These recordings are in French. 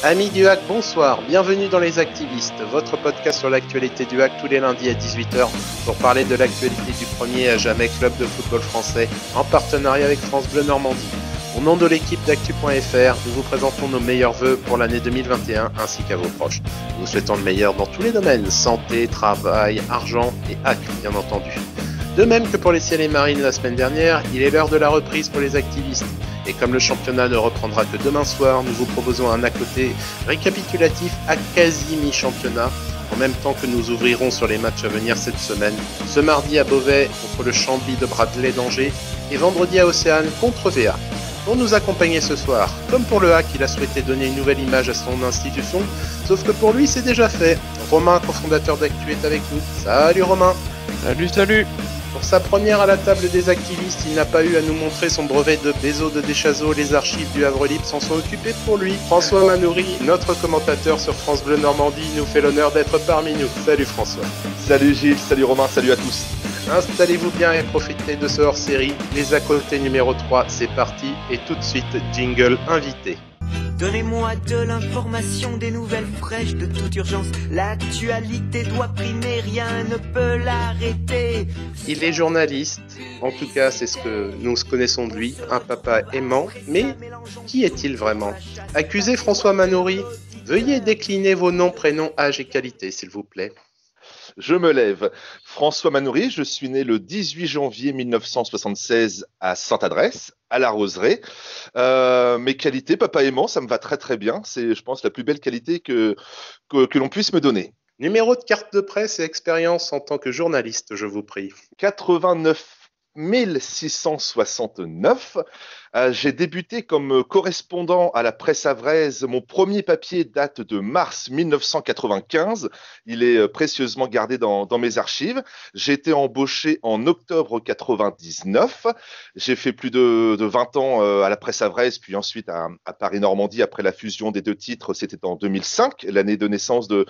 Amis du hack, bonsoir, bienvenue dans Les Activistes, votre podcast sur l'actualité du hack tous les lundis à 18h pour parler de l'actualité du premier à jamais club de football français en partenariat avec France Bleu Normandie. Au nom de l'équipe d'actu.fr, nous vous présentons nos meilleurs vœux pour l'année 2021 ainsi qu'à vos proches. Nous souhaitons le meilleur dans tous les domaines, santé, travail, argent et hack bien entendu. De même que pour les ciels et marines la semaine dernière, il est l'heure de la reprise pour les activistes. Et comme le championnat ne reprendra que demain soir, nous vous proposons un à côté récapitulatif à quasi mi-championnat, en même temps que nous ouvrirons sur les matchs à venir cette semaine. Ce mardi à Beauvais contre le Chambly de Bradley d'Angers et vendredi à Océane contre VA. Pour nous accompagner ce soir, comme pour le hack, il a souhaité donner une nouvelle image à son institution, sauf que pour lui c'est déjà fait. Romain, cofondateur d'Actu, est avec nous. Salut Romain. Salut. Pour sa première à la table des activistes, il n'a pas eu à nous montrer son brevet de Bézo de Deschazos. Les archives du Havre Libre s'en sont occupées pour lui. François Manoury, notre commentateur sur France Bleu Normandie, nous fait l'honneur d'être parmi nous. Salut François. Salut Gilles, salut Romain, salut à tous. Installez-vous bien et profitez de ce hors-série. Les à côté numéro 3, c'est parti. Et tout de suite, jingle invité. Donnez-moi de l'information, des nouvelles fraîches de toute urgence. L'actualité doit primer, rien ne peut l'arrêter. Il est journaliste, en tout cas c'est ce que nous connaissons de lui, un papa aimant, mais qui est-il vraiment? Accusé François Manoury, veuillez décliner vos noms, prénoms, âge et qualités s'il vous plaît. Je me lève. François Manoury, je suis né le 18 janvier 1976 à Sainte-Adresse, à la Roseraie. Mes qualités, papa aimant, ça me va très très bien. C'est, je pense, la plus belle qualité que l'on puisse me donner. Numéro de carte de presse et expérience en tant que journaliste, je vous prie. 89 669. J'ai débuté comme correspondant à la presse havraise. Mon premier papier date de mars 1995. Il est précieusement gardé dans mes archives. J'ai été embauché en octobre 99. J'ai fait plus de 20 ans à la presse havraise, puis ensuite à Paris-Normandie après la fusion des deux titres. C'était en 2005, l'année de naissance de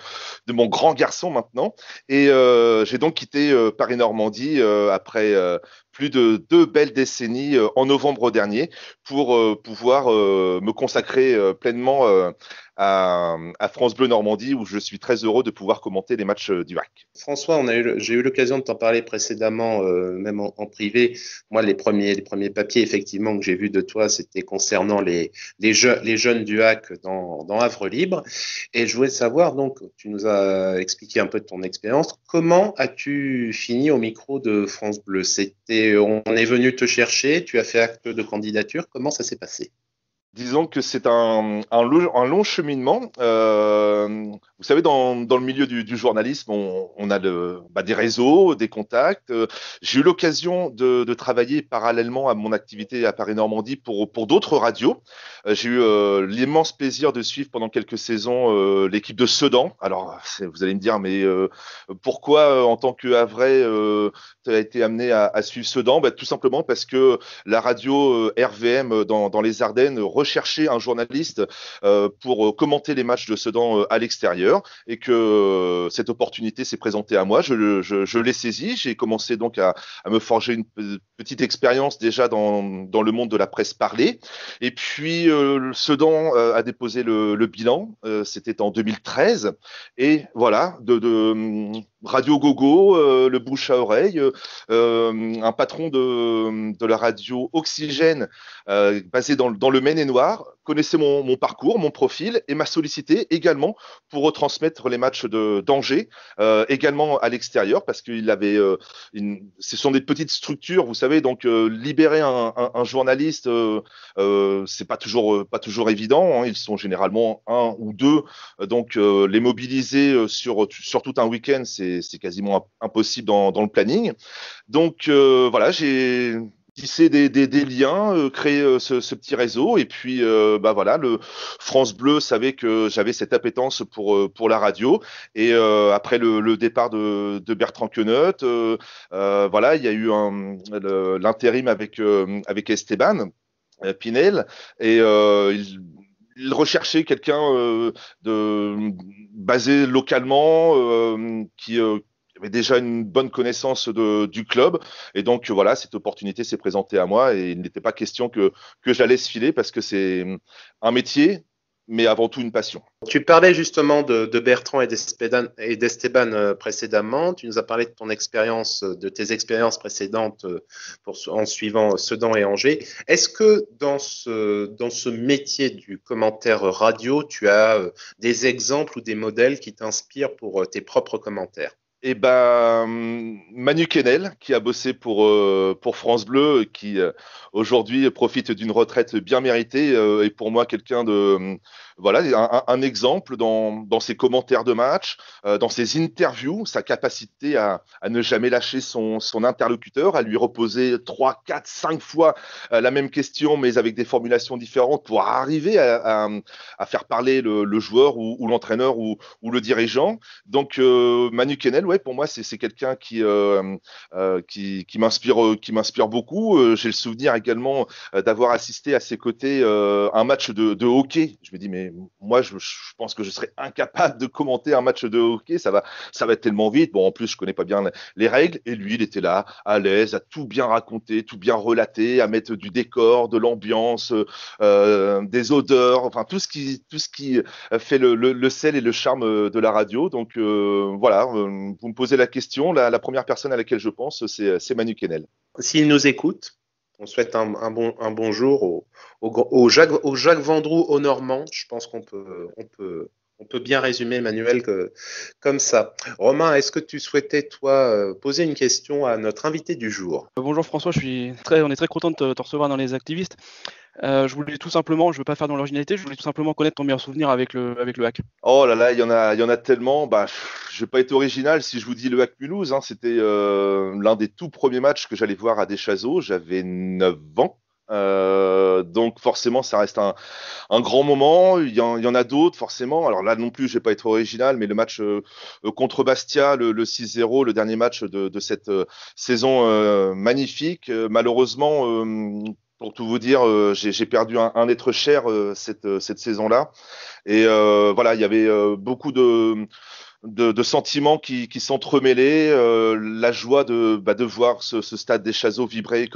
mon grand garçon maintenant. Et j'ai donc quitté Paris-Normandie après plus de 2 belles décennies en novembre dernier pour pouvoir me consacrer pleinement à France Bleu Normandie où je suis très heureux de pouvoir commenter les matchs du HAC. François, j'ai eu l'occasion de t'en parler précédemment, même en privé. Moi, les premiers papiers effectivement que j'ai vus de toi, c'était concernant les jeunes du HAC dans Havre Libre. Et je voulais savoir, donc, tu nous as expliqué un peu de ton expérience. Comment as-tu fini au micro de France Bleu? On est venu te chercher, tu as fait acte de candidature. Comment ça s'est passé? Disons que c'est un long cheminement. Vous savez, dans le milieu du journalisme, on a des réseaux, des contacts. J'ai eu l'occasion de travailler parallèlement à mon activité à Paris-Normandie pour d'autres radios. J'ai eu l'immense plaisir de suivre pendant quelques saisons l'équipe de Sedan. Alors, vous allez me dire, mais pourquoi, en tant que Havrais, tu as été amené à suivre Sedan? Tout simplement parce que la radio RVM dans les Ardennes rechercher un journaliste pour commenter les matchs de Sedan à l'extérieur et que cette opportunité s'est présentée à moi. Je l'ai saisie. J'ai commencé donc à me forger une petite expérience déjà dans le monde de la presse parlée. Et puis, Sedan a déposé le bilan. C'était en 2013. Et voilà, de Radio Gogo, le bouche à oreille, un patron de la radio Oxygène basé dans le Maine-et-Loire, connaissait mon parcours, mon profil et m'a sollicité également pour retransmettre les matchs d'Angers, également à l'extérieur parce qu'il avait, ce sont des petites structures, vous savez, donc libérer un journaliste, c'est pas toujours évident. Hein, ils sont généralement un ou deux, donc les mobiliser sur tout un week-end, c'est quasiment impossible dans le planning. Donc voilà, j'ai tisser des liens, créer ce petit réseau et puis voilà, le France Bleu savait que j'avais cette appétence pour la radio et après le départ de Bertrand Queneut, voilà, il y a eu l'intérim avec Esteban Pinel et il recherchait quelqu'un basé localement qui avait déjà une bonne connaissance du club et donc voilà, cette opportunité s'est présentée à moi et il n'était pas question que je la laisse filer parce que c'est un métier, mais avant tout une passion. Tu parlais justement de Bertrand et d'Esteban précédemment. Tu nous as parlé de ton expérience, de tes expériences précédentes en suivant Sedan et Angers. Est-ce que dans ce métier du commentaire radio, tu as des exemples ou des modèles qui t'inspirent pour tes propres commentaires? Et ben Manu Kennel qui a bossé pour France Bleu, qui aujourd'hui profite d'une retraite bien méritée, est pour moi quelqu'un de voilà un exemple dans ses commentaires de match, dans ses interviews, sa capacité à ne jamais lâcher son interlocuteur, à lui reposer 3, 4, 5 fois la même question, mais avec des formulations différentes pour arriver à faire parler le joueur ou l'entraîneur ou le dirigeant. Donc Manu Kennel, ouais, pour moi c'est quelqu'un qui m'inspire beaucoup. J'ai le souvenir également d'avoir assisté à ses côtés un match de hockey. Je me dis mais moi je pense que je serais incapable de commenter un match de hockey, ça va être tellement vite. Bon, en plus je connais pas bien les règles, et lui il était là à l'aise, à tout bien raconter, tout bien relater, à mettre du décor, de l'ambiance, des odeurs, enfin tout ce qui fait le sel et le charme de la radio. Donc voilà, vous me posez la question, la première personne à laquelle je pense, c'est Manu Kennel. S'il nous écoute, on souhaite un bonjour au Jacques Vendroux au Normand. Je pense qu'on peut bien résumer, Emmanuel, comme ça. Romain, est-ce que tu souhaitais, toi, poser une question à notre invité du jour? Bonjour François, on est très content de te recevoir dans les activistes. Je voulais tout simplement, je ne veux pas faire dans l'originalité, je voulais tout simplement connaître ton meilleur souvenir avec le hack. Oh là là, il y en a tellement. Bah, je vais pas être original si je vous dis le hack Mulhouse. C'était l'un des tout premiers matchs que j'allais voir à Deschazos. J'avais 9 ans. Donc forcément, ça reste un grand moment. Il y en a d'autres, forcément. Alors là non plus, je vais pas être original, mais le match contre Bastia, le 6-0, le dernier match de cette saison magnifique. Malheureusement, pour tout vous dire, j'ai perdu un être cher cette saison-là. Et voilà, il y avait beaucoup de sentiments qui s'entremêlaient. La joie de voir ce stade des Chazeaux vibrer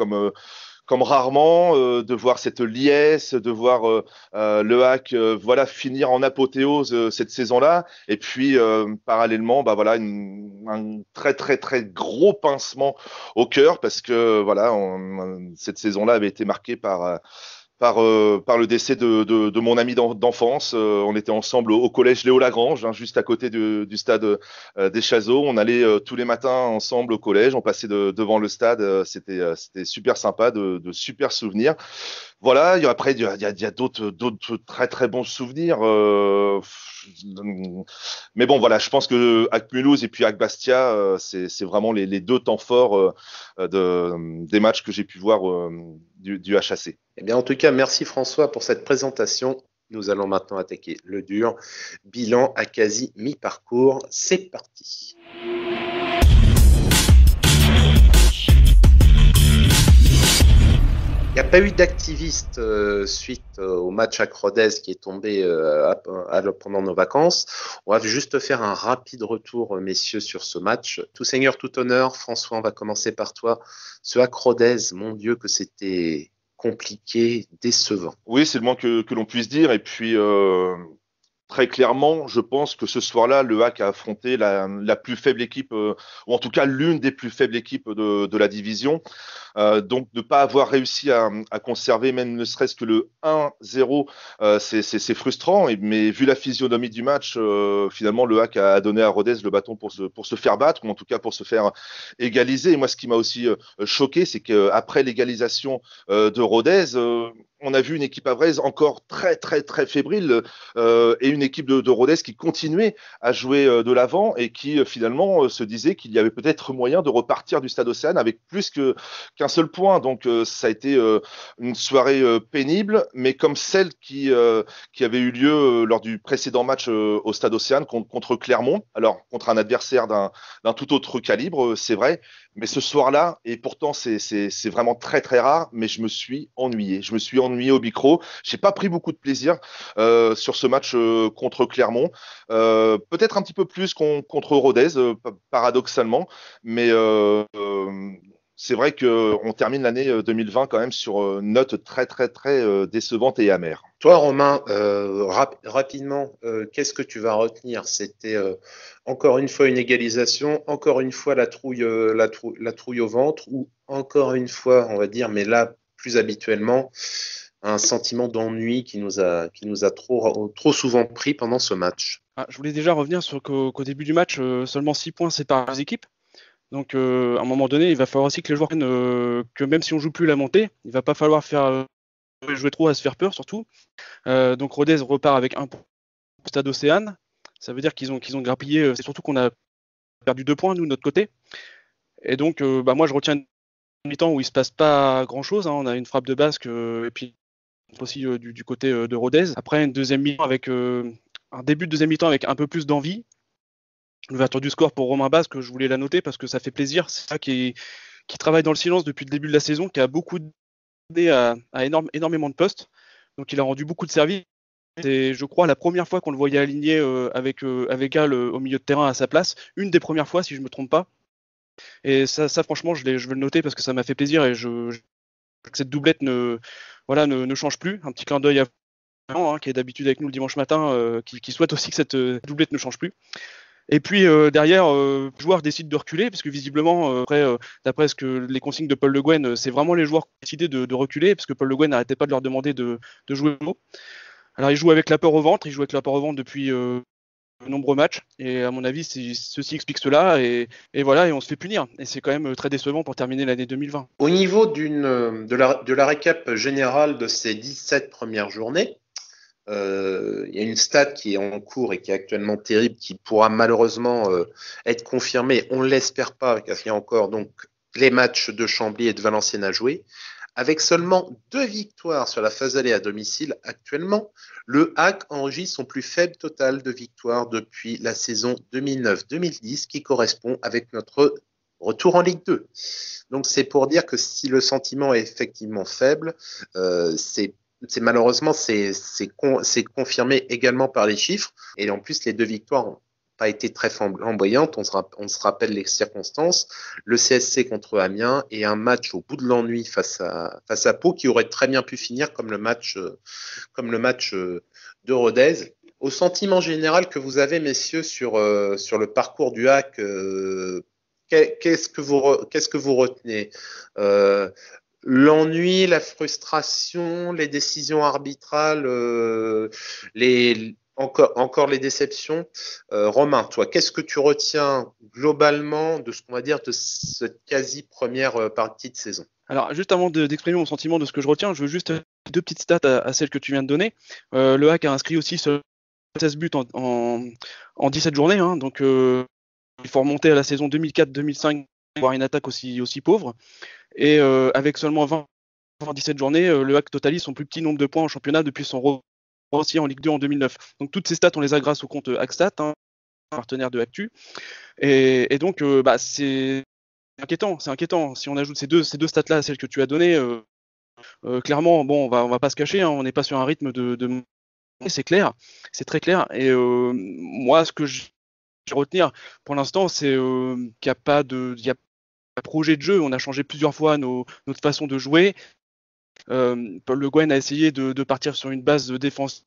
comme rarement, de voir cette liesse, de voir le hack voilà finir en apothéose cette saison-là, et puis parallèlement voilà un très très très gros pincement au cœur, parce que voilà cette saison-là avait été marquée par le décès de mon ami d'enfance. On était ensemble au collège Léo Lagrange, juste à côté du stade des Chazeaux. On allait tous les matins ensemble au collège, on passait devant le stade. C'était super sympa, de super souvenirs. Voilà, après il y a d'autres très très bons souvenirs. Mais bon, voilà, je pense que Hack Mulhouse et puis Hack Bastia, c'est vraiment les deux temps forts des matchs que j'ai pu voir du HAC. Eh bien, en tout cas, merci François pour cette présentation. Nous allons maintenant attaquer le dur. Bilan à quasi mi-parcours. C'est parti. Il n'y a pas eu d'activiste suite au match à Rodez qui est tombé pendant nos vacances. On va juste faire un rapide retour, messieurs, sur ce match. Tout seigneur, tout honneur. François, on va commencer par toi. Ce à Rodez, mon Dieu, que c'était compliqué, décevant. Oui, c'est le moins que l'on puisse dire. Et puis, très clairement, je pense que ce soir-là, le HAC a affronté la plus faible équipe, ou en tout cas l'une des plus faibles équipes de la division. Donc, ne pas avoir réussi à conserver même ne serait-ce que le 1-0, c'est frustrant. Mais vu la physionomie du match, finalement, le HAC a donné à Rodez le bâton pour se faire battre, ou en tout cas pour se faire égaliser. Et moi, ce qui m'a aussi choqué, c'est qu'après l'égalisation de Rodez, on a vu une équipe avraise encore très très très fébrile, et une équipe de Rodez qui continuait à jouer de l'avant, et qui finalement se disait qu'il y avait peut-être moyen de repartir du Stade Océane avec plus qu'un seul point. Donc ça a été une soirée pénible, mais comme celle qui avait eu lieu lors du précédent match au Stade Océane contre Clermont. Alors contre un adversaire d'un tout autre calibre, c'est vrai, mais ce soir-là, et pourtant c'est vraiment très très rare, mais je me suis ennuyé au micro. J'ai pas pris beaucoup de plaisir sur ce match contre Clermont, peut-être un petit peu plus contre Rodez, paradoxalement, mais c'est vrai qu'on termine l'année 2020 quand même sur une note très, très, très décevante et amère. Toi, Romain, rapidement, qu'est-ce que tu vas retenir? C'était encore une fois une égalisation, encore une fois la trouille au ventre, ou encore une fois, on va dire, mais là, plus habituellement, un sentiment d'ennui qui nous a trop souvent pris pendant ce match. Je voulais déjà revenir sur qu'au début du match, seulement 6 points séparent les équipes. Donc, à un moment donné, il va falloir aussi que les joueurs comprennent que même si on joue plus la montée, il va pas falloir faire jouer trop à se faire peur, surtout. Donc, Rodez repart avec un point au Stade Océane. Ça veut dire qu'ils ont grappillé. C'est surtout qu'on a perdu 2 points, nous, de notre côté. Et donc, moi, je retiens une mi-temps où il se passe pas grand-chose. On a une frappe de Basque et puis aussi du côté de Rodez. Après, une deuxième mi-temps avec un début de deuxième mi-temps avec un peu plus d'envie. L'ouverture du score pour Romain Basque, je voulais la noter parce que ça fait plaisir. C'est ça qui travaille dans le silence depuis le début de la saison, qui a beaucoup aidé à énormément de postes. Donc il a rendu beaucoup de services. C'est, je crois, la première fois qu'on le voyait aligné avec Al au milieu de terrain à sa place. Une des premières fois, si je ne me trompe pas. Et ça franchement, je veux le noter parce que ça m'a fait plaisir et que cette doublette ne change plus. Un petit clin d'œil à qui est d'habitude avec nous le dimanche matin, qui souhaite aussi que cette doublette ne change plus. Et puis derrière, le joueur décide de reculer, parce que visiblement, d'après les consignes de Paul Le Guen, c'est vraiment les joueurs qui ont décidé de reculer, parce que Paul Le Guen n'arrêtait pas de leur demander de jouer haut. Alors il joue avec la peur au ventre, depuis de nombreux matchs, et à mon avis, ceci explique cela, et voilà, et on se fait punir. Et c'est quand même très décevant pour terminer l'année 2020. Au niveau de la récap générale de ces 17 premières journées, il y a une stat qui est en cours et qui est actuellement terrible, qui pourra malheureusement être confirmée. On ne l'espère pas, car il y a encore donc les matchs de Chambly et de Valenciennes à jouer. Avec seulement 2 victoires sur la phase aller à domicile actuellement, le HAC enregistre son plus faible total de victoires depuis la saison 2009-2010, qui correspond avec notre retour en Ligue 2. Donc c'est pour dire que si le sentiment est effectivement faible, malheureusement, c'est confirmé également par les chiffres. Et en plus, les 2 victoires n'ont pas été très flamboyantes. On se rappelle les circonstances. Le CSC contre Amiens et un match au bout de l'ennui face à Pau qui aurait très bien pu finir comme le match de Rodez. Au sentiment général que vous avez, messieurs, sur le parcours du HAC, qu'est-ce que vous retenez? L'ennui, la frustration, les décisions arbitrales, encore les déceptions. Romain, toi, qu'est-ce que tu retiens globalement de ce qu'on va dire de cette quasi première partie de saison? Alors, juste avant d'exprimer mon sentiment de ce que je retiens, je veux juste 2 petites stats à celles que tu viens de donner. Le HAC a inscrit aussi 16 buts en 17 journées, donc il faut remonter à la saison 2004-2005 pour avoir une attaque aussi pauvre. Et avec seulement 17 journées, le HAC totalise son plus petit nombre de points en championnat depuis son aussi en Ligue 2 en 2009. Donc toutes ces stats, on les a grâce au compte HACStat, partenaire de Actu. Et donc, c'est inquiétant. Si on ajoute ces deux stats-là à celles que tu as données, clairement, bon, on va pas se cacher, on n'est pas sur un rythme de c'est clair, c'est très clair. Et moi, ce que je vais retenir pour l'instant, c'est qu'il n'y a pas de projet de jeu. On a changé plusieurs fois notre façon de jouer. Paul Le Guen a essayé de partir sur une base de défense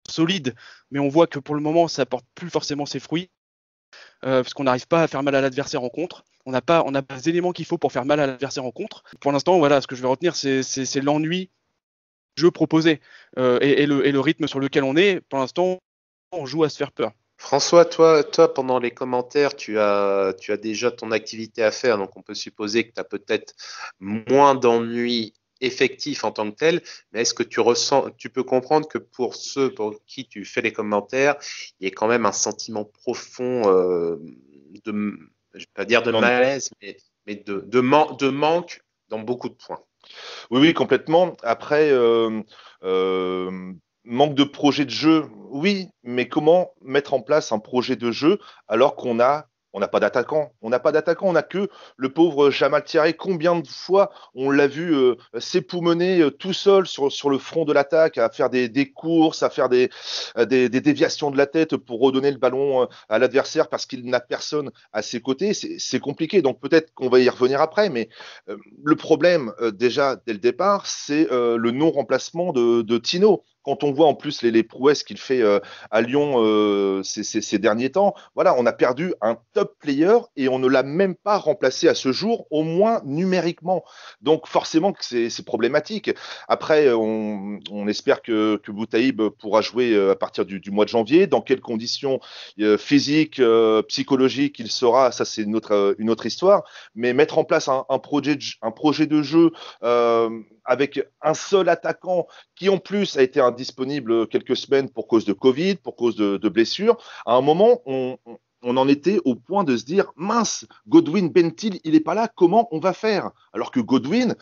solide, mais on voit que pour le moment, ça porte plus forcément ses fruits, parce qu'on n'arrive pas à faire mal à l'adversaire en contre. On n'a pas les éléments qu'il faut pour faire mal à l'adversaire en contre. Pour l'instant, voilà, ce que je vais retenir, c'est l'ennui du jeu proposé et le rythme sur lequel on est. Pour l'instant, on joue à se faire peur. François, toi, pendant les commentaires, tu as déjà ton activité à faire, donc on peut supposer que tu as peut-être moins d'ennuis effectifs en tant que tel, mais est-ce que tu peux comprendre que pour ceux pour qui tu fais les commentaires, il y a quand même un sentiment profond je ne vais pas dire de malaise, mais de manque dans beaucoup de points. Oui, complètement. Après, manque de projet de jeu, oui, mais comment mettre en place un projet de jeu alors qu'on a On n'a pas d'attaquant. On n'a pas d'attaquant. On n'a que le pauvre Jamal Thierry. Combien de fois on l'a vu s'époumoner tout seul sur le front de l'attaque, à faire des courses, à faire des déviations de la tête pour redonner le ballon à l'adversaire parce qu'il n'a personne à ses côtés. C'est compliqué. Donc peut-être qu'on va y revenir après. Mais le problème, déjà, dès le départ, c'est le non-remplacement de Tino. Quand on voit en plus les prouesses qu'il fait à Lyon ces derniers temps, voilà, on a perdu un top player et on ne l'a même pas remplacé à ce jour, au moins numériquement. Donc forcément que c'est problématique. Après, on espère que Boutaïb pourra jouer à partir du mois de janvier. Dans quelles conditions physiques, psychologiques il sera, ça c'est une autre histoire. Mais mettre en place un projet de jeu avec un seul attaquant qui en plus a été indisponible quelques semaines pour cause de Covid, pour cause de blessures, à un moment, on en était au point de se dire, mince, Godwin Bentil, il n'est pas là, comment on va faire? Alors que Godwin,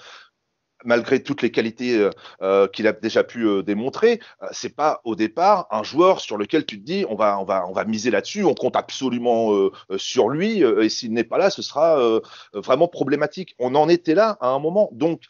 malgré toutes les qualités qu'il a déjà pu démontrer, c'est pas au départ un joueur sur lequel tu te dis on va miser là-dessus, on compte absolument sur lui et s'il n'est pas là, ce sera vraiment problématique. On en était là à un moment, donc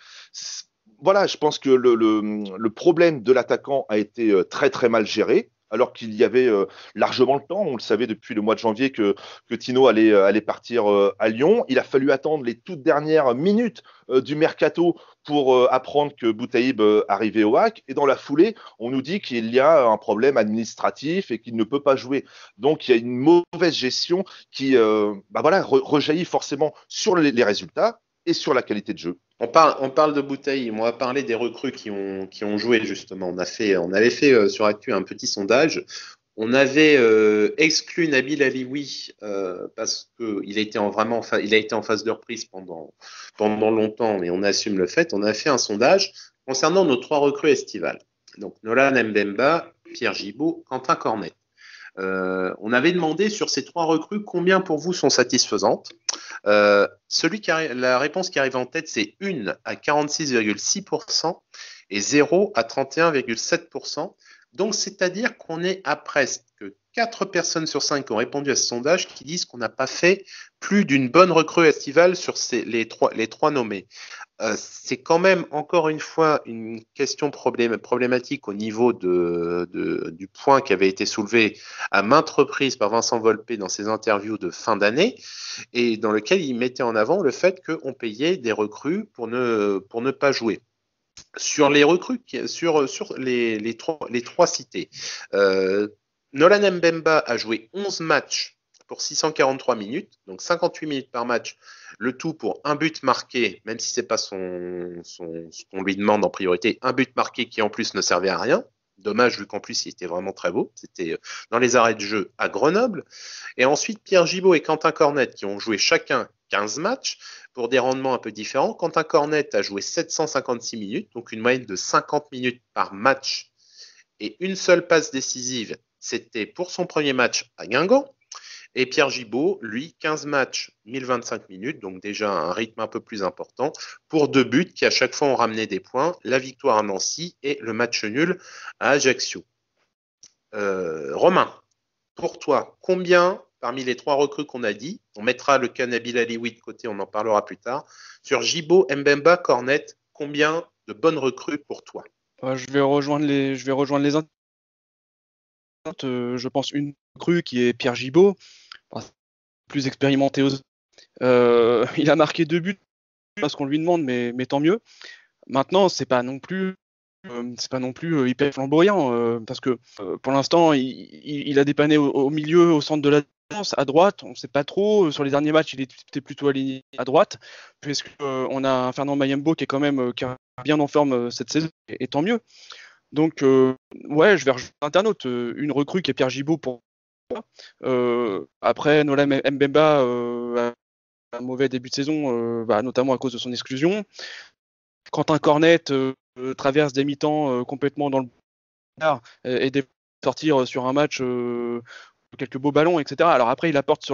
voilà, je pense que le problème de l'attaquant a été très très mal géré. Alors qu'il y avait largement le temps, on le savait depuis le mois de janvier que Tino allait partir à Lyon. Il a fallu attendre les toutes dernières minutes du mercato pour apprendre que Boutaïb arrivait au HAC. Et dans la foulée, on nous dit qu'il y a un problème administratif et qu'il ne peut pas jouer. Donc il y a une mauvaise gestion qui rejaillit forcément sur les résultats et sur la qualité de jeu. On parle de Boutaïb, on va parler des recrues qui ont joué justement. On avait fait sur Actu un petit sondage. On avait exclu Nabil Alioui parce qu'il a été en phase de reprise pendant longtemps, mais on assume le fait. On a fait un sondage concernant nos 3 recrues estivales. Donc Nolan Mbemba, Pierre Gibaud, Quentin Cornet. On avait demandé sur ces 3 recrues combien pour vous sont satisfaisantes. La réponse qui arrive en tête, c'est 1 à 46,6% et 0 à 31,7%. Donc, c'est-à-dire qu'on est à presque 4 personnes sur 5 qui ont répondu à ce sondage qui disent qu'on n'a pas fait plus d'une bonne recrue estivale sur les trois nommés. C'est quand même, encore une fois, une question problématique au niveau du point qui avait été soulevé à maintes reprises par Vincent Volpe dans ses interviews de fin d'année et dans lequel il mettait en avant le fait qu'on payait des recrues pour ne pas jouer. Sur les recrues, sur les 3 cités, Nolan Mbemba a joué 11 matchs pour 643 minutes, donc 58 minutes par match, le tout pour un but marqué, même si c'est pas ce qu'on lui demande en priorité, un but marqué qui en plus ne servait à rien. Dommage vu qu'en plus il était vraiment très beau. C'était dans les arrêts de jeu à Grenoble. Et ensuite Pierre Gibaud et Quentin Cornet qui ont joué chacun 15 matchs pour des rendements un peu différents. Quentin Cornet a joué 756 minutes, donc une moyenne de 50 minutes par match et une seule passe décisive. C'était pour son premier match à Guingamp. Et Pierre Gibaud, lui, 15 matchs, 1025 minutes, donc déjà un rythme un peu plus important, pour 2 buts qui à chaque fois ont ramené des points, la victoire à Nancy et le match nul à Ajaccio. Romain, pour toi, combien, parmi les 3 recrues qu'on a dit, on mettra le cas Nabil Alioui de côté, on en parlera plus tard, sur Gibaud, Mbemba, Cornet, combien de bonnes recrues pour toi? Je vais rejoindre les je pense une recrue qui est Pierre Gibaud, plus expérimenté il a marqué 2 buts parce qu'on lui demande, mais tant mieux. Maintenant, c'est pas non plus hyper flamboyant parce que pour l'instant il a dépanné au milieu, au centre de la défense, à droite, on ne sait pas trop. Sur les derniers matchs, il était plutôt aligné à droite, puisque on a un Fernand Mayembo qui est quand même qui est bien en forme cette saison, et tant mieux. Donc je vais rejoindre l'internaute, une recrue qui est Pierre Gibaud pour moi. Après Nolan Mbemba a un mauvais début de saison, notamment à cause de son exclusion. Quentin Cornet traverse des mi-temps complètement dans le bar et des sortir sur un match quelques beaux ballons, etc. Alors après il apporte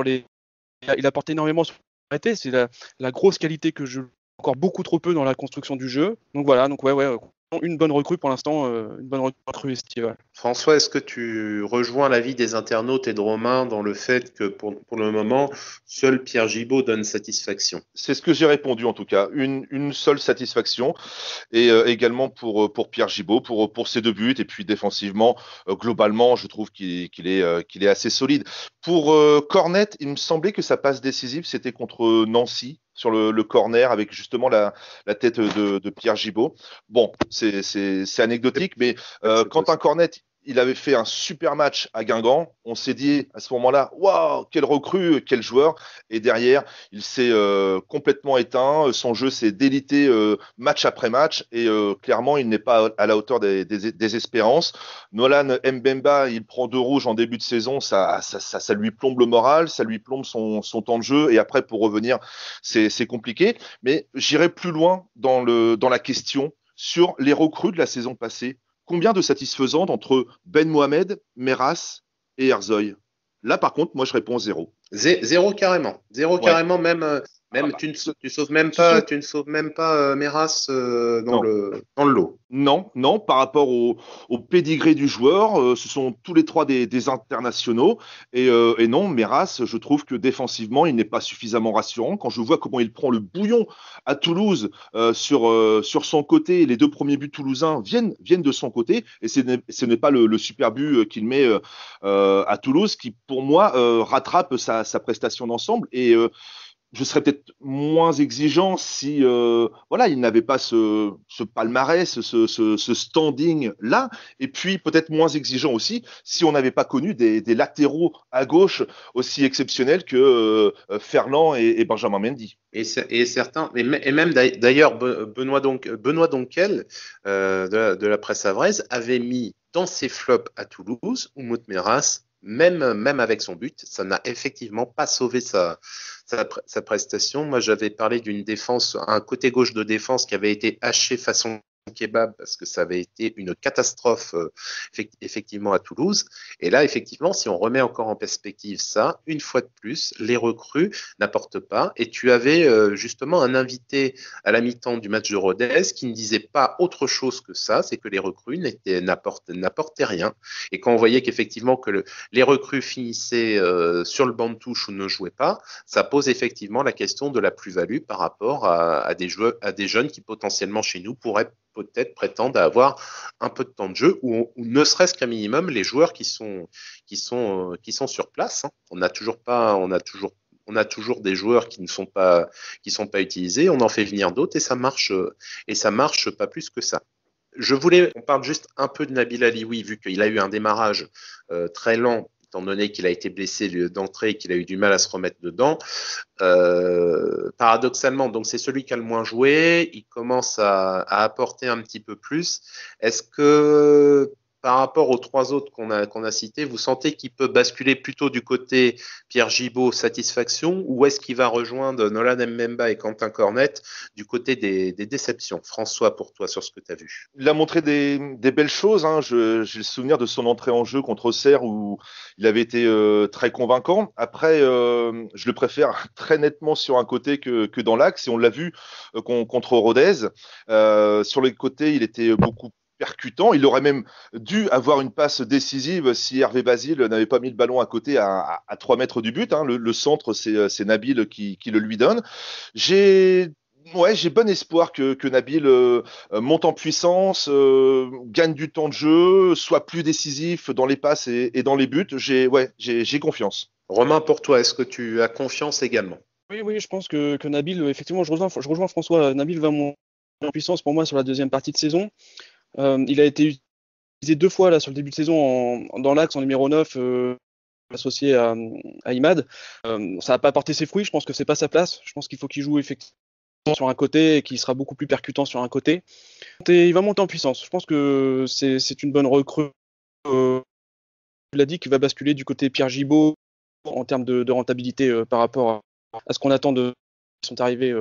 énormément sur l'arrêté, c'est la grosse qualité que je encore beaucoup trop peu dans la construction du jeu. Donc voilà, ouais, une bonne recrue pour l'instant, une bonne recrue estivale. François, est-ce que tu rejoins l'avis des internautes et de Romain dans le fait que pour le moment, seul Pierre Gibaud donne satisfaction? C'est ce que j'ai répondu en tout cas, une seule satisfaction, et également pour Pierre Gibaud, pour ses 2 buts, et puis défensivement, globalement, je trouve qu'il est assez solide. Pour Cornet, il me semblait que sa passe décisive, c'était contre Nancy, sur le corner, avec justement la tête de Pierre Gibaud. Bon, c'est anecdotique, mais quand un Cornet, il avait fait un super match à Guingamp, on s'est dit à ce moment-là, waouh, quelle recrue, quel joueur. Et derrière, il s'est complètement éteint, son jeu s'est délité match après match, et clairement, il n'est pas à la hauteur des espérances. Nolan Mbemba, il prend 2 rouges en début de saison, ça lui plombe le moral, ça lui plombe son temps de jeu, et après, pour revenir, c'est compliqué. Mais j'irai plus loin dans la question sur les recrues de la saison passée. Combien de satisfaisantes entre Ben Mohamed, Meras et Erzoy? Là, par contre, moi, je réponds 0. Zéro carrément. Zéro carrément, même tu ne sauves même pas Meras dans le lot. Non, par rapport au pédigré du joueur, ce sont tous les 3 des internationaux, et non, Meras, je trouve que défensivement, il n'est pas suffisamment rassurant. Quand je vois comment il prend le bouillon à Toulouse sur son côté, les 2 premiers buts toulousains viennent de son côté, et ce n'est pas le super but qu'il met à Toulouse qui, pour moi, rattrape sa prestation d'ensemble, et je serais peut-être moins exigeant si il n'avait pas ce palmarès, ce standing là, et puis peut-être moins exigeant aussi si on n'avait pas connu des latéraux à gauche aussi exceptionnels que Ferland et Benjamin Mendy. Et certains, et même d'ailleurs Benoît Donquel de la presse havraise avait mis dans ses flops à Toulouse Umut Meras. Même avec son but, ça n'a effectivement pas sauvé sa prestation. Moi, j'avais parlé d'une défense, un côté gauche de défense qui avait été haché façon kebab parce que ça avait été une catastrophe effectivement à Toulouse. Et là, effectivement, si on remet encore en perspective ça, une fois de plus, les recrues n'apportent pas. Et tu avais justement un invité à la mi-temps du match de Rodez qui ne disait pas autre chose que ça, c'est que les recrues n'apportaient rien. Et quand on voyait qu'effectivement que les recrues finissaient sur le banc de touche ou ne jouaient pas, ça pose effectivement la question de la plus-value par rapport à des jeunes qui potentiellement chez nous pourraient peut-être prétendre à avoir un peu de temps de jeu ou ne serait-ce qu'un minimum les joueurs qui sont sur place. Hein. On a toujours des joueurs qui ne sont pas utilisés. On en fait venir d'autres et ça marche pas plus que ça. On parle juste un peu de Nabil Alioui vu qu'il a eu un démarrage très lent, étant donné qu'il a été blessé d'entrée et qu'il a eu du mal à se remettre dedans. Paradoxalement, donc c'est celui qui a le moins joué, il commence à apporter un petit peu plus. Est-ce que par rapport aux 3 autres qu'on a cités, vous sentez qu'il peut basculer plutôt du côté Pierre Gibaud, satisfaction, ou est-ce qu'il va rejoindre Nolan Mbemba et Quentin Cornet du côté des déceptions? François, pour toi, sur ce que tu as vu. Il a montré des belles choses. Hein. J'ai le souvenir de son entrée en jeu contre Auxerre où il avait été très convaincant. Après, je le préfère très nettement sur un côté que dans l'axe, et on l'a vu contre Rodez. Sur les côtés, il était beaucoup percutant. Il aurait même dû avoir une passe décisive si Hervé Basile n'avait pas mis le ballon à côté à 3 mètres du but. Hein. Le centre, c'est Nabil qui le lui donne. J'ai bon espoir que Nabil monte en puissance, gagne du temps de jeu, soit plus décisif dans les passes et dans les buts. J'ai confiance. Romain, pour toi, est-ce que tu as confiance également? Oui, je pense que Nabil, effectivement, je rejoins François. Nabil va monter en puissance pour moi sur la deuxième partie de saison. Il a été utilisé 2 fois là sur le début de saison dans l'axe en numéro 9 associé à Imad. Ça n'a pas apporté ses fruits, je pense que c'est pas sa place. Je pense qu'il faut qu'il joue effectivement sur un côté et qu'il sera beaucoup plus percutant sur un côté. Et il va monter en puissance. Je pense que c'est une bonne recrue. Tu l'as dit, qu'il va basculer du côté Pierre Gibaud en termes de rentabilité par rapport à ce qu'on attend de qui sont arrivés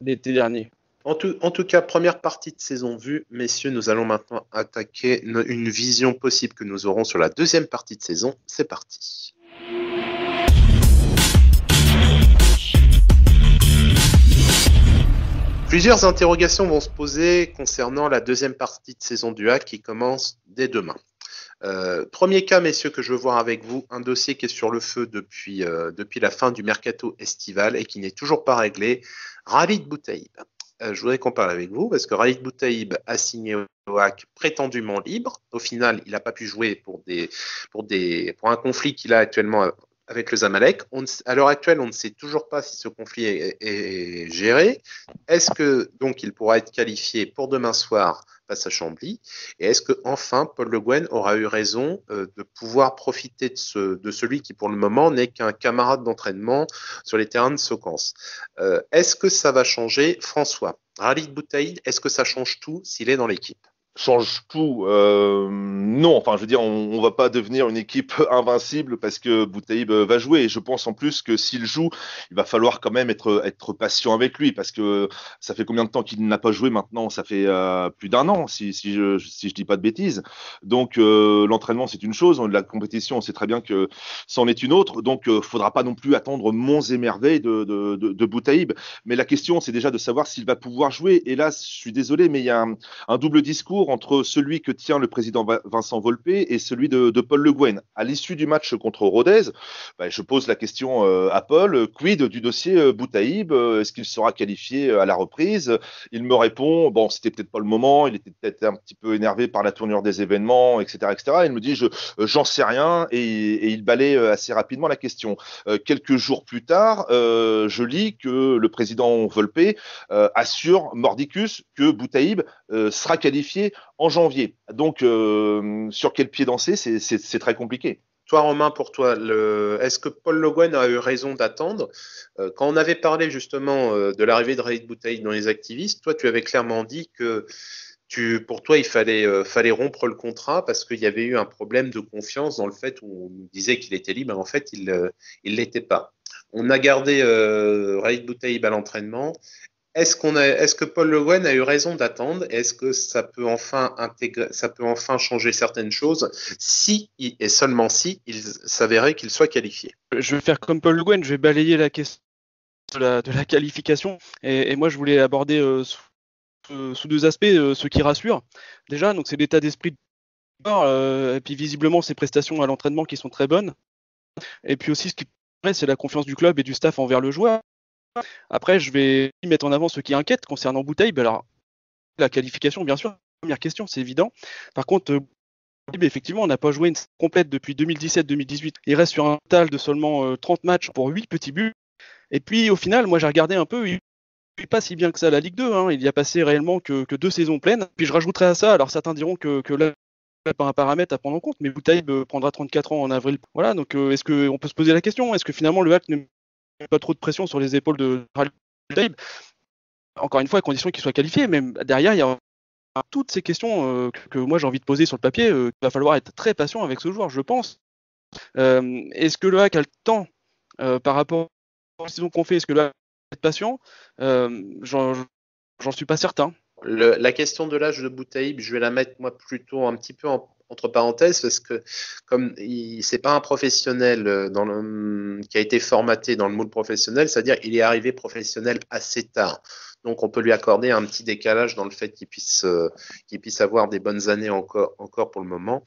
l'été dernier. En tout cas, première partie de saison vue, messieurs, nous allons maintenant attaquer une vision possible que nous aurons sur la deuxième partie de saison. C'est parti. Plusieurs interrogations vont se poser concernant la deuxième partie de saison du HAC qui commence dès demain. Premier cas, messieurs, que je veux voir avec vous, un dossier qui est sur le feu depuis la fin du mercato estival et qui n'est toujours pas réglé, Khalid Boutaïb. Je voudrais qu'on parle avec vous parce que Khalid Boutaïb a signé au HAC prétendument libre. Au final, il n'a pas pu jouer pour un conflit qu'il a actuellement avec le Zamalek. À l'heure actuelle, on ne sait toujours pas si ce conflit est géré. Est-ce que donc il pourra être qualifié pour demain soir face à Chambly? Et est-ce que enfin Paul Le Guen aura eu raison de pouvoir profiter de celui qui pour le moment n'est qu'un camarade d'entraînement sur les terrains de Socans? Est-ce que ça va changer, François? Khalid Boutaïb, est-ce que ça change tout s'il est dans l'équipe? Change tout, non, enfin je veux dire on va pas devenir une équipe invincible parce que Boutaïb va jouer, et je pense en plus que s'il joue il va falloir quand même être patient avec lui parce que ça fait combien de temps qu'il n'a pas joué maintenant? Ça fait plus d'un an si je dis pas de bêtises, donc l'entraînement c'est une chose, la compétition on sait très bien que c'en est une autre, donc faudra pas non plus attendre monts et merveilles de Boutaïb, mais la question c'est déjà de savoir s'il va pouvoir jouer, et là je suis désolé mais il y a un double discours entre celui que tient le président Vincent Volpe et celui de Paul Le Guen. À l'issue du match contre Rodez, je pose la question à Paul, quid du dossier Boutaïb? Est-ce qu'il sera qualifié à la reprise? Il me répond, bon, c'était peut-être pas le moment, il était peut-être un petit peu énervé par la tournure des événements, etc. etc. Il me dit, j'en sais rien, et il balaye assez rapidement la question. Quelques jours plus tard, je lis que le président Volpe assure mordicus que Boutaïb sera qualifié en janvier. Donc, sur quel pied danser, c'est très compliqué. Toi, Romain, pour toi, est-ce que Paul Le Guen a eu raison d'attendre? Quand on avait parlé justement de l'arrivée de Khalid Boutaïb dans les activistes, toi, tu avais clairement dit que pour toi, il fallait rompre le contrat parce qu'il y avait eu un problème de confiance dans le fait où on nous disait qu'il était libre, mais en fait, il l'était pas. On a gardé Khalid Boutaïb à l'entraînement. Est-ce que Paul Le Guen a eu raison d'attendre? Est-ce que ça peut enfin changer certaines choses si et seulement si il s'avérait qu'il soit qualifié? Je vais faire comme Paul Le Guen, je vais balayer la question de la qualification, et moi je voulais aborder sous deux aspects, ce qui rassure. Déjà, donc c'est l'état d'esprit de joueur, et puis visiblement ses prestations à l'entraînement qui sont très bonnes. Et puis aussi ce qui est, c'est la confiance du club et du staff envers le joueur. Après, je vais mettre en avant ce qui inquiète concernant Boutaïb. Alors, la qualification, bien sûr, première question, c'est évident. Par contre, Boutaïb, effectivement, on n'a pas joué une saison complète depuis 2017-2018. Il reste sur un total de seulement 30 matchs pour 8 petits buts. Et puis, au final, moi, j'ai regardé un peu, il n'est pas si bien que ça la Ligue 2. Il y a passé réellement que 2 saisons pleines. Puis, je rajouterai à ça, alors certains diront que là, c'est pas un paramètre à prendre en compte, mais Boutaïb prendra 34 ans en avril. Voilà, donc est-ce qu'on peut se poser la question, est-ce que finalement le HAC ne pas trop de pression sur les épaules de Khalid Boutaïb, encore une fois à condition qu'il soit qualifié, mais derrière il y a toutes ces questions que moi j'ai envie de poser sur le papier. Il va falloir être très patient avec ce joueur, je pense. Est-ce que le HAC a le temps par rapport à la saison qu'on fait? Est-ce que le HAC va être patient? J'en suis pas certain. La question de l'âge de Boutaïb, je vais la mettre moi plutôt un petit peu entre parenthèses parce que comme c'est pas un professionnel qui a été formaté dans le moule professionnel, c'est-à-dire il est arrivé professionnel assez tard. Donc on peut lui accorder un petit décalage dans le fait qu'il puisse avoir des bonnes années encore pour le moment.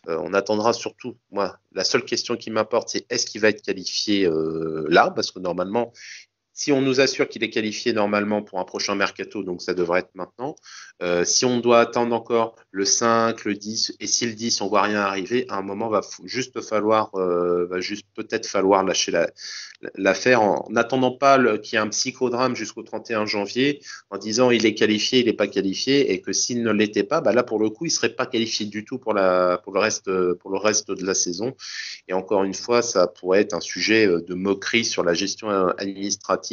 On attendra surtout, moi, la seule question qui m'importe, c'est est-ce qu'il va être qualifié là, parce que normalement, si on nous assure qu'il est qualifié normalement pour un prochain mercato, donc ça devrait être maintenant. Si on doit attendre encore le 5, le 10, et si le 10, on voit rien arriver, à un moment, va juste peut-être falloir lâcher l'affaire en n'attendant pas qu'il y ait un psychodrame jusqu'au 31 janvier en disant il est qualifié, il n'est pas qualifié, et que s'il ne l'était pas, là pour le coup, il serait pas qualifié du tout pour le reste de la saison. Et encore une fois, ça pourrait être un sujet de moquerie sur la gestion administrative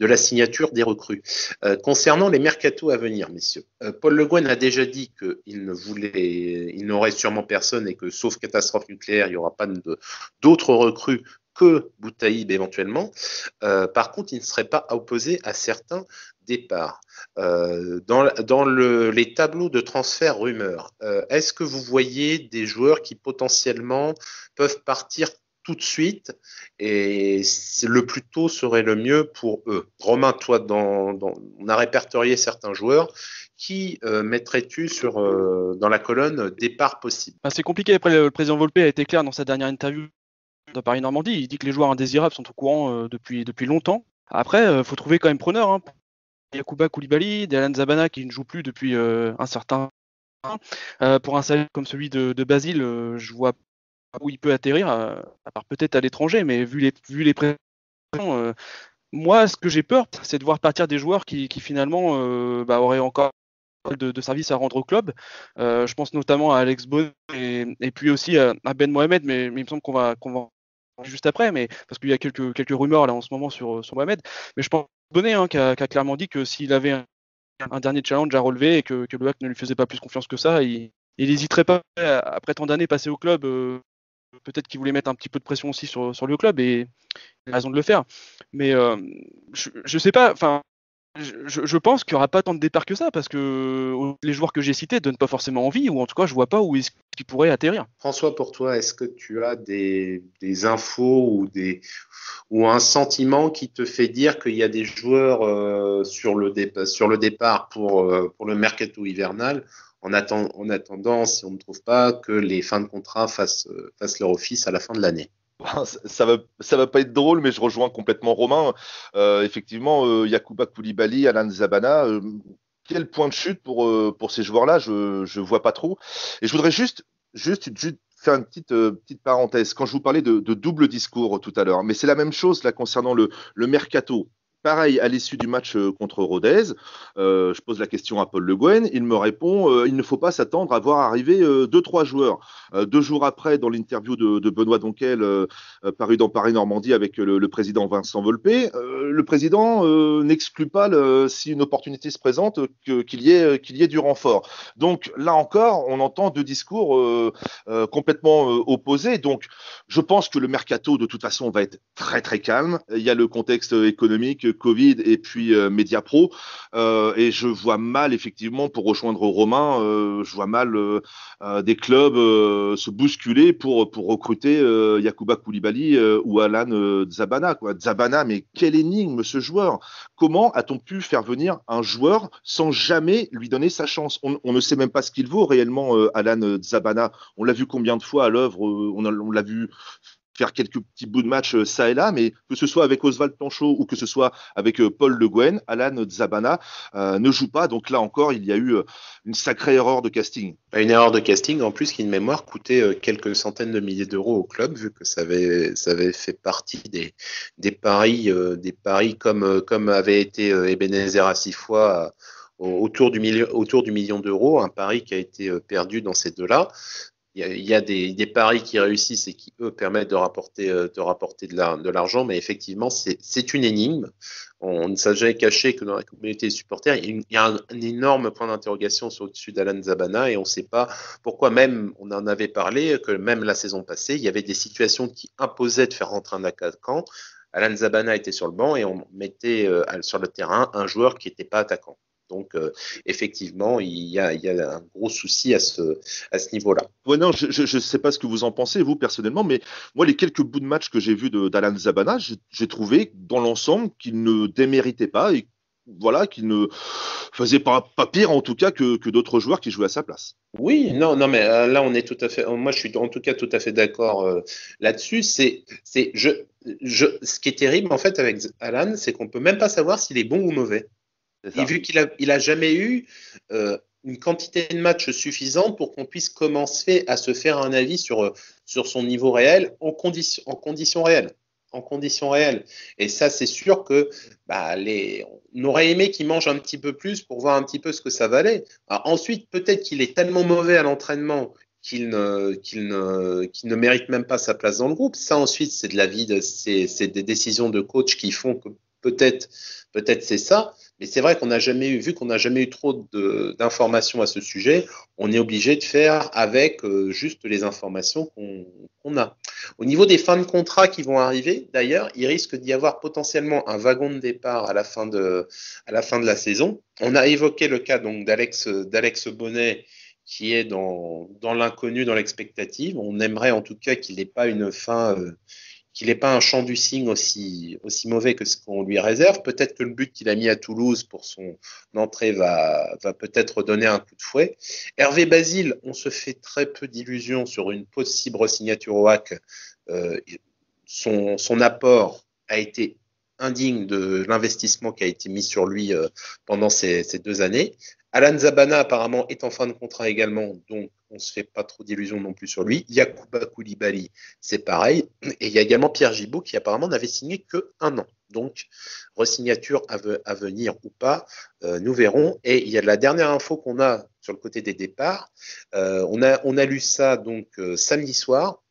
de la signature des recrues. Concernant les mercatos à venir, messieurs, Paul Le Guen a déjà dit qu'il n'aurait sûrement personne et que sauf catastrophe nucléaire, il n'y aura pas d'autres recrues que Boutaïb éventuellement. Par contre, il ne serait pas opposé à certains départs. Dans les tableaux de transfert rumeurs, est-ce que vous voyez des joueurs qui potentiellement peuvent partir tout de suite et le plus tôt serait le mieux pour eux. Romain, toi, on a répertorié certains joueurs. Qui mettrais-tu dans la colonne départ possible? C'est compliqué. Après, le président Volpe a été clair dans sa dernière interview de Paris Normandie. Il dit que les joueurs indésirables sont au courant depuis longtemps. Après, faut trouver quand même preneur. Hein. Yacouba Koulibaly, Alan Zabana qui ne joue plus depuis un certain temps. Pour un salaire comme celui de Basile, je vois pas où il peut atterrir, à part peut-être à l'étranger, mais vu les pressions, moi, ce que j'ai peur, c'est de voir partir des joueurs qui finalement auraient encore de services à rendre au club. Je pense notamment à Alex Bonnet et puis aussi à Ben Mohamed, mais il me semble qu'on va juste après, mais parce qu'il y a quelques rumeurs là en ce moment sur Mohamed. Mais je pense Bonnet qui a clairement dit que s'il avait un dernier challenge à relever et que le HAC ne lui faisait pas plus confiance que ça, il n'hésiterait pas après tant d'années passées au club. Peut-être qu'il voulait mettre un petit peu de pression aussi sur le club et il a raison de le faire. Mais je sais pas. Enfin. Je pense qu'il n'y aura pas tant de départs que ça parce que les joueurs que j'ai cités ne donnent pas forcément envie ou en tout cas je vois pas où est-ce qu'ils pourraient atterrir. François, pour toi, est-ce que tu as des infos ou un sentiment qui te fait dire qu'il y a des joueurs sur le départ pour le mercato hivernal en attendant, si on ne trouve pas, que les fins de contrat fassent leur office à la fin de l'année? Ça va pas être drôle, mais je rejoins complètement Romain. Effectivement, Yacouba Koulibaly, Alan Zabana, quel point de chute pour ces joueurs-là, je vois pas trop. Et je voudrais juste faire une petite parenthèse. Quand je vous parlais de double discours tout à l'heure, mais c'est la même chose là concernant le mercato. Pareil, à l'issue du match contre Rodez, je pose la question à Paul Le Guen. Il me répond il ne faut pas s'attendre à voir arriver 2-3 joueurs. 2 jours après, dans l'interview de Benoît Donquel, paru dans Paris Normandie avec le président Vincent Volpe, le président n'exclut pas, si une opportunité se présente, qu'il y ait du renfort. Donc là encore, on entend 2 discours complètement opposés. Donc je pense que le mercato, de toute façon, va être très très calme. Il y a le contexte économique, Covid et puis Mediapro, et je vois mal effectivement, pour rejoindre Romain, je vois mal des clubs se bousculer pour recruter Yacouba Koulibaly ou Alan Zabana. Zabana, mais quelle énigme ce joueur! Comment a-t-on pu faire venir un joueur sans jamais lui donner sa chance? On ne sait même pas ce qu'il vaut réellement, Alan Zabana. On l'a vu combien de fois à l'œuvre, on l'a vu faire quelques petits bouts de match ça et là, mais que ce soit avec Oswald Tanchot ou que ce soit avec Paul Le Guen, Alan Zabana ne joue pas. Donc là encore, il y a eu une sacrée erreur de casting. Une erreur de casting, en plus, qui de mémoire coûtait quelques centaines de milliers d'euros au club, vu que ça avait fait partie des paris comme avait été Ebenezer à 6 fois autour du million d'euros, un pari qui a été perdu dans ces deux-là. Il y a des paris qui réussissent et qui, eux, permettent de rapporter de l'argent, mais effectivement, c'est une énigme. On ne s'est jamais caché que dans la communauté des supporters, il y a un énorme point d'interrogation au-dessus d'Alan Zabana et on ne sait pas pourquoi, même, on en avait parlé, que même la saison passée, il y avait des situations qui imposaient de faire rentrer un attaquant. Alan Zabana était sur le banc et on mettait sur le terrain un joueur qui n'était pas attaquant. Donc, effectivement, il y a un gros souci à ce niveau-là. Ouais, non, je ne sais pas ce que vous en pensez, vous, personnellement, mais moi, les quelques bouts de match que j'ai vus d'Alan Zabana, j'ai trouvé, dans l'ensemble, qu'il ne déméritait pas et voilà, qu'il ne faisait pas pire, en tout cas, que d'autres joueurs qui jouaient à sa place. Oui, non, mais là, on est tout à fait. Moi, je suis en tout cas tout à fait d'accord là-dessus. Ce qui est terrible, en fait, avec Alan, c'est qu'on peut même pas savoir s'il est bon ou mauvais. Et vu qu'il a jamais eu une quantité de matchs suffisante pour qu'on puisse commencer à se faire un avis sur son niveau réel en conditions réelles. En conditions réelles. Et ça, c'est sûr que on aurait aimé qu'il mange un petit peu plus pour voir un petit peu ce que ça valait. Alors, ensuite, peut-être qu'il est tellement mauvais à l'entraînement qu'il ne mérite même pas sa place dans le groupe. Ça, ensuite, c'est de l'avis, c'est des décisions de coach qui font que peut-être c'est ça. Mais c'est vrai qu'on n'a jamais eu trop d'informations à ce sujet, on est obligé de faire avec juste les informations qu'on a. Au niveau des fins de contrat qui vont arriver, d'ailleurs, il risque d'y avoir potentiellement un wagon de départ à la fin de la saison. On a évoqué le cas donc d'Alex Bonnet, qui est dans l'inconnu, dans l'expectative. On aimerait en tout cas qu'il n'ait pas une fin, qu'il n'ait pas un champ du signe aussi mauvais que ce qu'on lui réserve. Peut-être que le but qu'il a mis à Toulouse pour son entrée va peut-être donner un coup de fouet. Hervé Basile, on se fait très peu d'illusions sur une possible signature au HAC. Son apport a été indigne de l'investissement qui a été mis sur lui pendant ces 2 années. Alan Zabana apparemment est en fin de contrat également, donc on ne se fait pas trop d'illusions non plus sur lui. Yacouba Koulibaly, c'est pareil. Et il y a également Pierre Gibaud qui apparemment n'avait signé que 1 an. Donc, resignature à venir ou pas, nous verrons. Et il y a la dernière info qu'on a sur le côté des départs. On a lu ça donc samedi soir.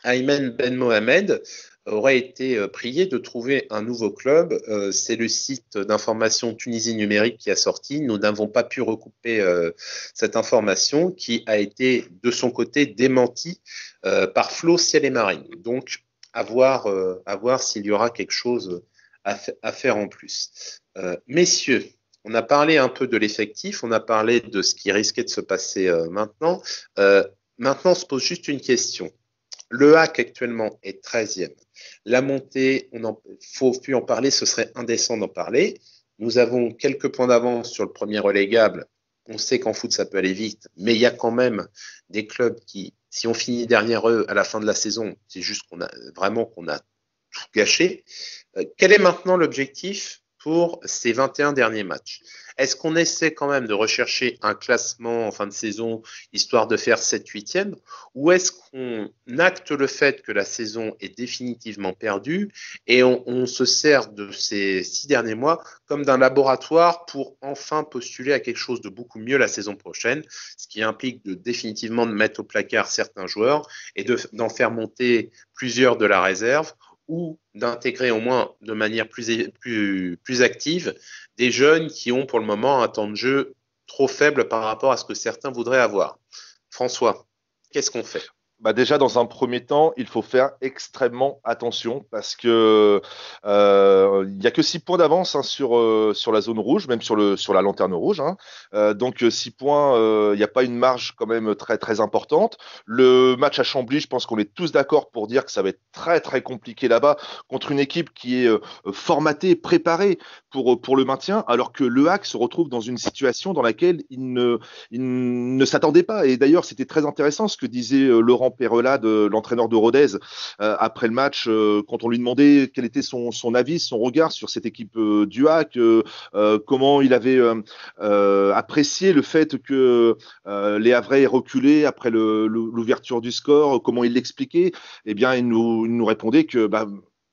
Ayman Ben Mohamed aurait été prié de trouver un nouveau club. C'est le site d'information Tunisie Numérique qui a sorti. Nous n'avons pas pu recouper cette information qui a été de son côté démentie par Flo Ciel et Marine. Donc, à voir s'il y aura quelque chose à faire en plus. Messieurs, on a parlé un peu de l'effectif, on a parlé de ce qui risquait de se passer maintenant. Maintenant, on se pose juste une question. Le HAC actuellement est 13e. La montée, faut plus en parler, ce serait indécent d'en parler. Nous avons quelques points d'avance sur le premier relégable. On sait qu'en foot, ça peut aller vite, mais il y a quand même des clubs qui, si on finit derrière eux à la fin de la saison, c'est juste qu'on a tout gâché. Quel est maintenant l'objectif pour ces 21 derniers matchs? Est-ce qu'on essaie quand même de rechercher un classement en fin de saison, histoire de faire 7-8e, ou est-ce qu'on acte le fait que la saison est définitivement perdue et on se sert de ces 6 derniers mois comme d'un laboratoire pour enfin postuler à quelque chose de beaucoup mieux la saison prochaine, ce qui implique définitivement de mettre au placard certains joueurs et d'en faire monter plusieurs de la réserve, ou d'intégrer au moins de manière plus active des jeunes qui ont pour le moment un temps de jeu trop faible par rapport à ce que certains voudraient avoir. François, qu'est-ce qu'on fait ? Déjà, dans un premier temps, il faut faire extrêmement attention parce que il y a que 6 points d'avance sur la zone rouge, même sur la lanterne rouge. Donc 6 points, il n'y a pas une marge quand même très très importante. Le match à Chambly, je pense qu'on est tous d'accord pour dire que ça va être très très compliqué là-bas contre une équipe qui est formatée, préparée pour le maintien, alors que le HAC se retrouve dans une situation dans laquelle il ne s'attendait pas. Et d'ailleurs, c'était très intéressant ce que disait Laurent Perrelade, l'entraîneur de Rodez, après le match, quand on lui demandait quel était son avis, son regard sur cette équipe du HAC, comment il avait apprécié le fait que les Havrais aient reculé après l'ouverture du score, comment il l'expliquait. Eh bien, il nous répondait que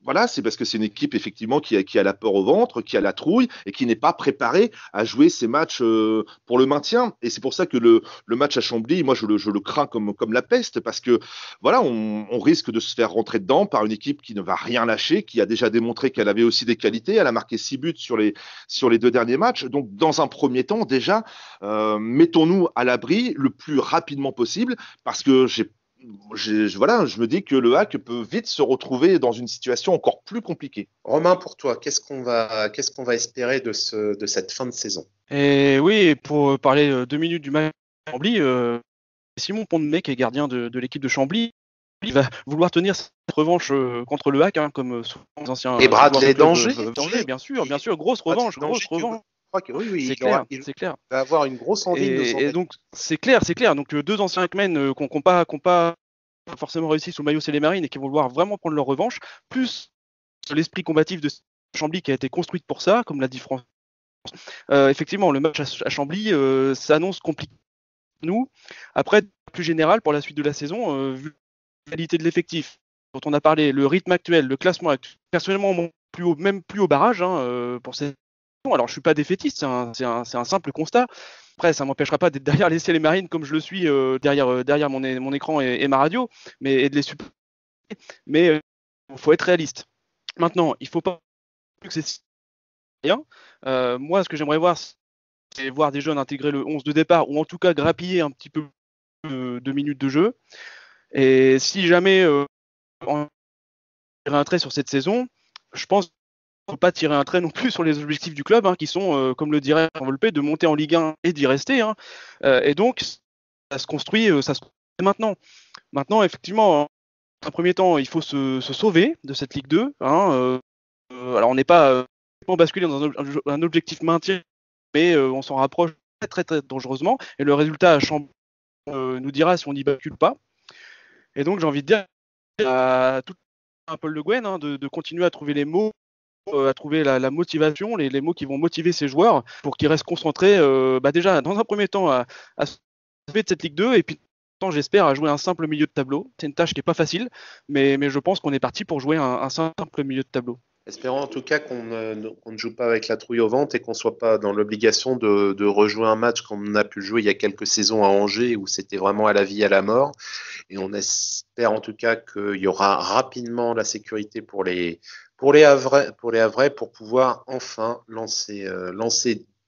voilà, c'est parce que c'est une équipe effectivement qui a la peur au ventre, qui a la trouille et qui n'est pas préparée à jouer ces matchs pour le maintien. Et c'est pour ça que le match à Chambly, moi je le crains comme la peste, parce que voilà, on risque de se faire rentrer dedans par une équipe qui ne va rien lâcher, qui a déjà démontré qu'elle avait aussi des qualités. Elle a marqué 6 buts sur les 2 derniers matchs. Donc dans un premier temps, déjà, mettons-nous à l'abri le plus rapidement possible, parce que je me dis que le HAC peut vite se retrouver dans une situation encore plus compliquée. Romain, pour toi, qu'est-ce qu'on va espérer de cette fin de saison? Et oui, pour parler 2 minutes du match de Chambly, Simon Pont-de-Mai, qui est gardien de l'équipe de Chambly, il va vouloir tenir cette revanche contre le HAC, comme souvent les anciens. Et Bradley Danger, bien sûr, grosse revanche. Oui, c'est clair. Il va avoir une grosse envie de s'en et donc c'est clair. Donc 2 anciens Hackmen qui n'ont pas forcément réussi sous maillot et Marines et qui vont vouloir vraiment prendre leur revanche, plus l'esprit combatif de Chambly qui a été construite pour ça, comme l'a dit François. Effectivement, le match à Chambly s'annonce compliqué pour nous. Après, plus général pour la suite de la saison, vu la qualité de l'effectif dont on a parlé, le rythme actuel, le classement actuel, personnellement même plus haut barrage pour cette. Alors, je suis pas défaitiste, c'est un simple constat. Après, ça m'empêchera pas d'être derrière les Ciel et Marines comme je le suis derrière mon écran et ma radio, et de les supporter. Mais il faut être réaliste. Maintenant, il faut pas que c'est rien. Moi, ce que j'aimerais voir, c'est voir des jeunes intégrer le 11 de départ, ou en tout cas grappiller un petit peu de minutes de jeu. Et si jamais on tire un trait sur cette saison, je pense ne faut pas tirer un trait non plus sur les objectifs du club, qui sont, comme le dirait Volpe, de monter en Ligue 1 et d'y rester. Et donc, se construit maintenant. Maintenant, effectivement, dans un premier temps, il faut se sauver de cette Ligue 2. Alors, on n'est pas basculé dans un objectif maintien, mais on s'en rapproche très, très, très dangereusement. Et le résultat à Chambord nous dira si on n'y bascule pas. Et donc, j'ai envie de dire à tout Paul Le Guen de continuer à trouver les mots, à trouver la motivation, les mots qui vont motiver ses joueurs pour qu'ils restent concentrés déjà dans un premier temps à se sauver de cette Ligue 2 et puis j'espère à jouer un simple milieu de tableau. C'est une tâche qui n'est pas facile, mais je pense qu'on est parti pour jouer un simple milieu de tableau. Espérons en tout cas qu'on ne joue pas avec la trouille au ventre et qu'on ne soit pas dans l'obligation de rejouer un match comme on a pu le jouer il y a quelques saisons à Angers où c'était vraiment à la vie, à la mort. Et on espère en tout cas qu'il y aura rapidement la sécurité pour les Havrais pour pouvoir enfin lancer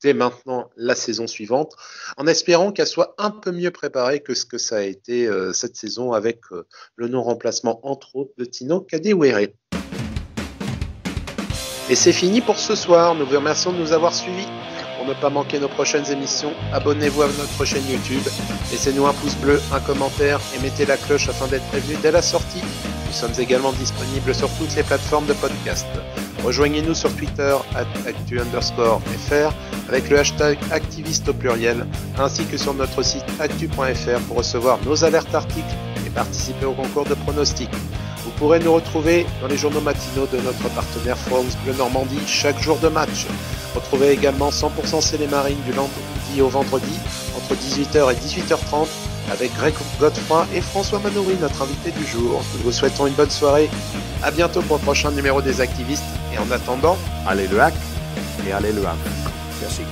dès maintenant la saison suivante, en espérant qu'elle soit un peu mieux préparée que ce que ça a été cette saison avec le non-remplacement entre autres de Tino Kadewere. Et c'est fini pour ce soir. Nous vous remercions de nous avoir suivis. Pour ne pas manquer nos prochaines émissions, abonnez-vous à notre chaîne YouTube, laissez-nous un pouce bleu, un commentaire et mettez la cloche afin d'être prévenu dès la sortie. Nous sommes également disponibles sur toutes les plateformes de podcast. Rejoignez-nous sur Twitter @actu_fr avec le hashtag activiste au pluriel, ainsi que sur notre site actu.fr pour recevoir nos alertes articles et participer au concours de pronostics. Vous pourrez nous retrouver dans les journaux matinaux de notre partenaire France Bleu Normandie chaque jour de match. Retrouvez également 100% C'est les Marines du lundi au vendredi entre 18h et 18h30 avec Greg Godefroy et François Manoury, notre invité du jour. Nous vous souhaitons une bonne soirée. À bientôt pour le prochain numéro des Activistes. Et en attendant, allez le hack et allez le hack. Merci.